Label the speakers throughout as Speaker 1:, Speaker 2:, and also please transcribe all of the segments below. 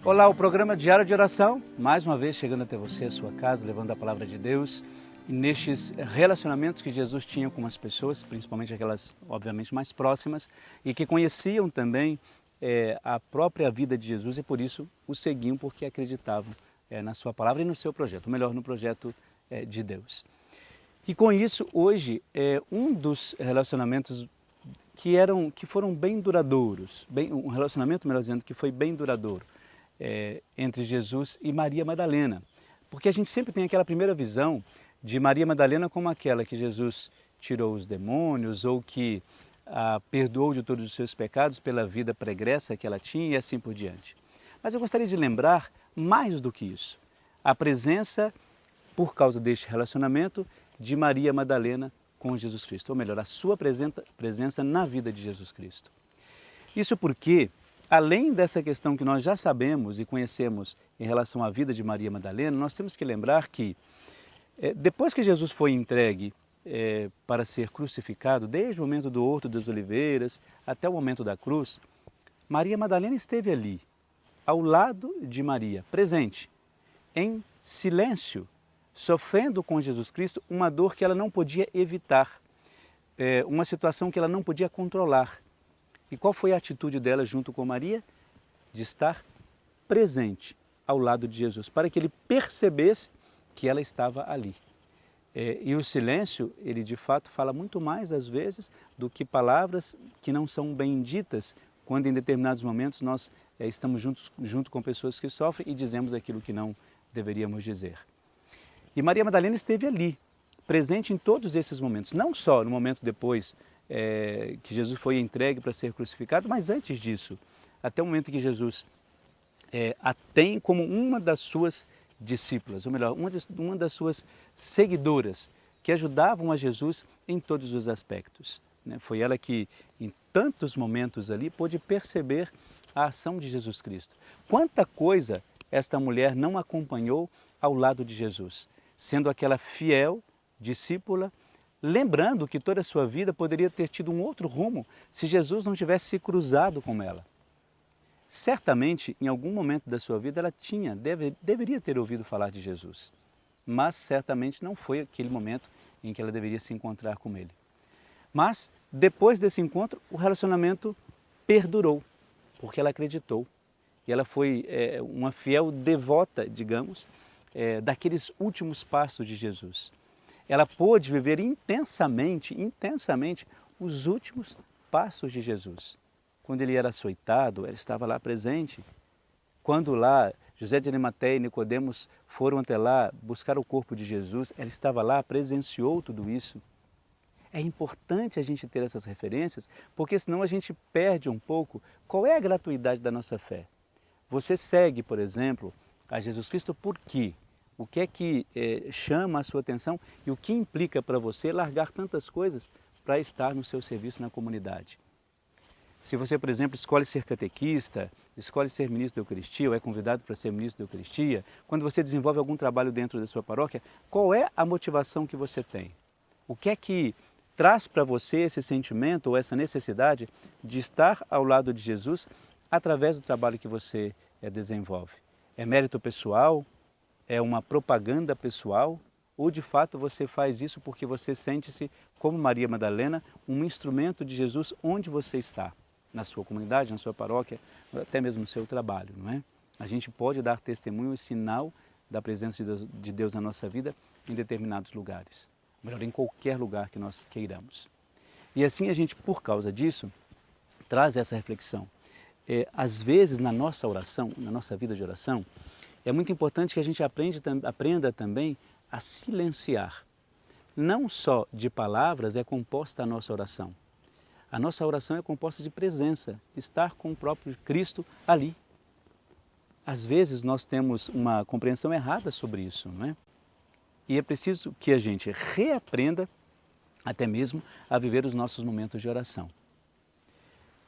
Speaker 1: Olá, o programa Diário de Oração, mais uma vez chegando até você, a sua casa, levando a palavra de Deus. E nestes relacionamentos que Jesus tinha com as pessoas, principalmente aquelas, obviamente, mais próximas, e que conheciam também a própria vida de Jesus e por isso o seguiam porque acreditavam na sua palavra e no seu projeto, ou melhor, no projeto de Deus. E com isso, hoje, um dos relacionamentos que foram bem duradouros, um relacionamento, melhor dizendo, que foi bem duradouro, entre Jesus e Maria Madalena. Porque a gente sempre tem aquela primeira visão de Maria Madalena como aquela que Jesus tirou os demônios ou que a perdoou de todos os seus pecados pela vida pregressa que ela tinha e assim por diante. Mas eu gostaria de lembrar mais do que isso. A presença, por causa deste relacionamento, de Maria Madalena com Jesus Cristo. Ou melhor, a sua presença na vida de Jesus Cristo. Isso porque, além dessa questão que nós já sabemos e conhecemos em relação à vida de Maria Madalena, nós temos que lembrar que depois que Jesus foi entregue para ser crucificado, desde o momento do Horto das Oliveiras até o momento da cruz, Maria Madalena esteve ali, ao lado de Maria, presente, em silêncio, sofrendo com Jesus Cristo uma dor que ela não podia evitar, uma situação que ela não podia controlar. E qual foi a atitude dela junto com Maria? De estar presente ao lado de Jesus, para que ele percebesse que ela estava ali. E o silêncio, ele de fato fala muito mais às vezes do que palavras que não são bem ditas, quando em determinados momentos nós estamos junto com pessoas que sofrem e dizemos aquilo que não deveríamos dizer. E Maria Madalena esteve ali, presente em todos esses momentos, não só no momento depois que Jesus foi entregue para ser crucificado, mas antes disso, até o momento que Jesus a tem como uma das suas discípulas, ou melhor, uma das suas seguidoras, que ajudavam a Jesus em todos os aspectos. Foi ela que, em tantos momentos ali, pôde perceber a ação de Jesus Cristo. Quanta coisa esta mulher não acompanhou ao lado de Jesus, sendo aquela fiel discípula, lembrando que toda a sua vida poderia ter tido um outro rumo se Jesus não tivesse se cruzado com ela. Certamente, em algum momento da sua vida, ela deveria ter ouvido falar de Jesus, mas certamente não foi aquele momento em que ela deveria se encontrar com ele. Mas, depois desse encontro, o relacionamento perdurou, porque ela acreditou. E ela foi uma fiel devota, digamos, daqueles últimos passos de Jesus. Ela pôde viver intensamente os últimos passos de Jesus. Quando ele era açoitado, ela estava lá presente. Quando lá José de Arimateia e Nicodemos foram até lá buscar o corpo de Jesus, ela estava lá, presenciou tudo isso. É importante a gente ter essas referências, porque senão a gente perde um pouco qual é a gratuidade da nossa fé. Você segue, por exemplo, a Jesus Cristo por quê? O que é que chama a sua atenção e o que implica para você largar tantas coisas para estar no seu serviço na comunidade? Se você, por exemplo, escolhe ser catequista, escolhe ser ministro da Eucaristia ou é convidado para ser ministro da Eucaristia, quando você desenvolve algum trabalho dentro da sua paróquia, qual é a motivação que você tem? O que é que traz para você esse sentimento ou essa necessidade de estar ao lado de Jesus através do trabalho que você desenvolve? É mérito pessoal? É uma propaganda pessoal? Ou de fato você faz isso porque você sente-se, como Maria Madalena, um instrumento de Jesus onde você está? Na sua comunidade, na sua paróquia, até mesmo no seu trabalho, não é? A gente pode dar testemunho e sinal da presença de Deus na nossa vida em determinados lugares. Melhor, em qualquer lugar que nós queiramos. E assim a gente, por causa disso, traz essa reflexão. Às vezes, na nossa oração, na nossa vida de oração, é muito importante que a gente aprenda também a silenciar. Não só de palavras é composta a nossa oração. A nossa oração é composta de presença, estar com o próprio Cristo ali. Às vezes nós temos uma compreensão errada sobre isso, não é? E é preciso que a gente reaprenda até mesmo a viver os nossos momentos de oração.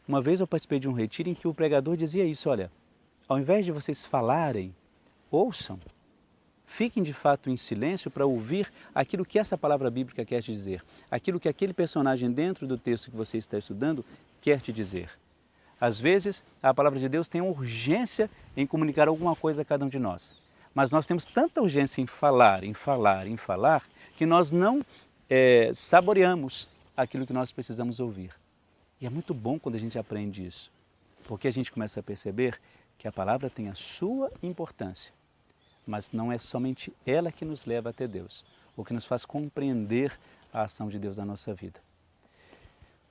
Speaker 1: Uma vez eu participei de um retiro em que o pregador dizia isso, olha, ao invés de vocês falarem, ouçam, fiquem de fato em silêncio para ouvir aquilo que essa palavra bíblica quer te dizer, aquilo que aquele personagem dentro do texto que você está estudando quer te dizer. Às vezes, a palavra de Deus tem urgência em comunicar alguma coisa a cada um de nós. Mas nós temos tanta urgência em falar, que nós não saboreamos aquilo que nós precisamos ouvir. E é muito bom quando a gente aprende isso, porque a gente começa a perceber que a palavra tem a sua importância, mas não é somente ela que nos leva até Deus, ou que nos faz compreender a ação de Deus na nossa vida.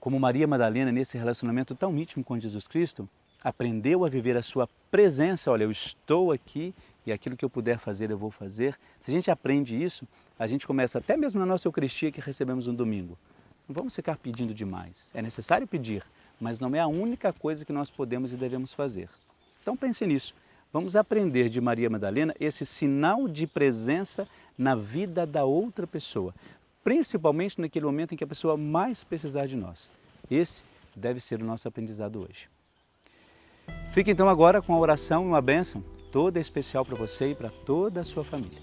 Speaker 1: Como Maria Madalena, nesse relacionamento tão íntimo com Jesus Cristo, aprendeu a viver a sua presença. Olha, eu estou aqui e aquilo que eu puder fazer, eu vou fazer. Se a gente aprende isso, a gente começa, até mesmo na nossa Eucaristia que recebemos no domingo, não vamos ficar pedindo demais. É necessário pedir, mas não é a única coisa que nós podemos e devemos fazer. Então pense nisso. Vamos aprender de Maria Madalena esse sinal de presença na vida da outra pessoa, principalmente naquele momento em que a pessoa mais precisar de nós. Esse deve ser o nosso aprendizado hoje. Fique então agora com a oração e uma bênção toda especial para você e para toda a sua família.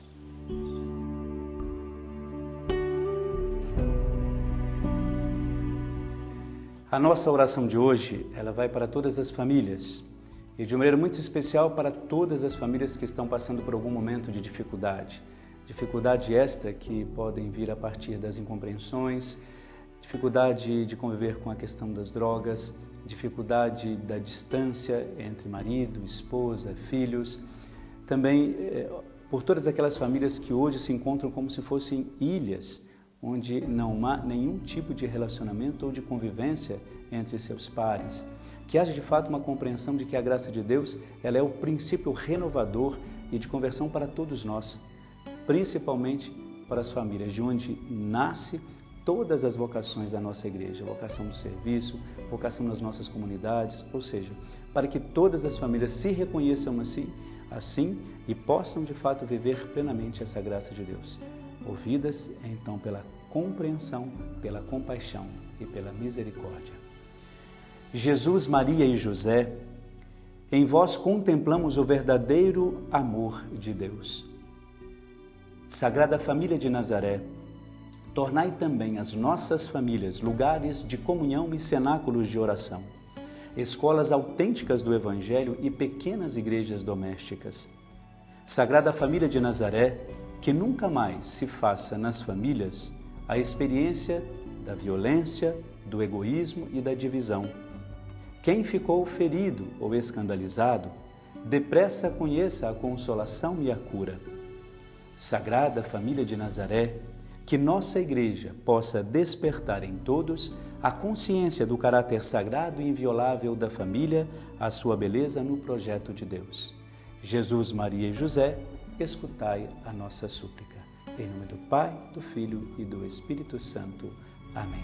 Speaker 1: A nossa oração de hoje, ela vai para todas as famílias e de uma maneira muito especial para todas as famílias que estão passando por algum momento de dificuldade. Dificuldade esta que podem vir a partir das incompreensões, dificuldade de conviver com a questão das drogas, dificuldade da distância entre marido, esposa, filhos. Também por todas aquelas famílias que hoje se encontram como se fossem ilhas, onde não há nenhum tipo de relacionamento ou de convivência entre seus pares. Que haja de fato uma compreensão de que a graça de Deus ela é o princípio renovador e de conversão para todos nós, principalmente para as famílias, de onde nasce todas as vocações da nossa igreja, vocação do serviço, vocação nas nossas comunidades, ou seja, para que todas as famílias se reconheçam assim e possam de fato viver plenamente essa graça de Deus. Movidas então pela compreensão, pela compaixão e pela misericórdia. Jesus, Maria e José, em vós contemplamos o verdadeiro amor de Deus. Sagrada Família de Nazaré, tornai também as nossas famílias lugares de comunhão e cenáculos de oração, escolas autênticas do Evangelho e pequenas igrejas domésticas. Sagrada Família de Nazaré, que nunca mais se faça nas famílias a experiência da violência, do egoísmo e da divisão. Quem ficou ferido ou escandalizado, depressa conheça a consolação e a cura. Sagrada Família de Nazaré, que nossa Igreja possa despertar em todos a consciência do caráter sagrado e inviolável da família, a sua beleza no projeto de Deus. Jesus, Maria e José, escutai a nossa súplica. Em nome do Pai, do Filho e do Espírito Santo. Amém.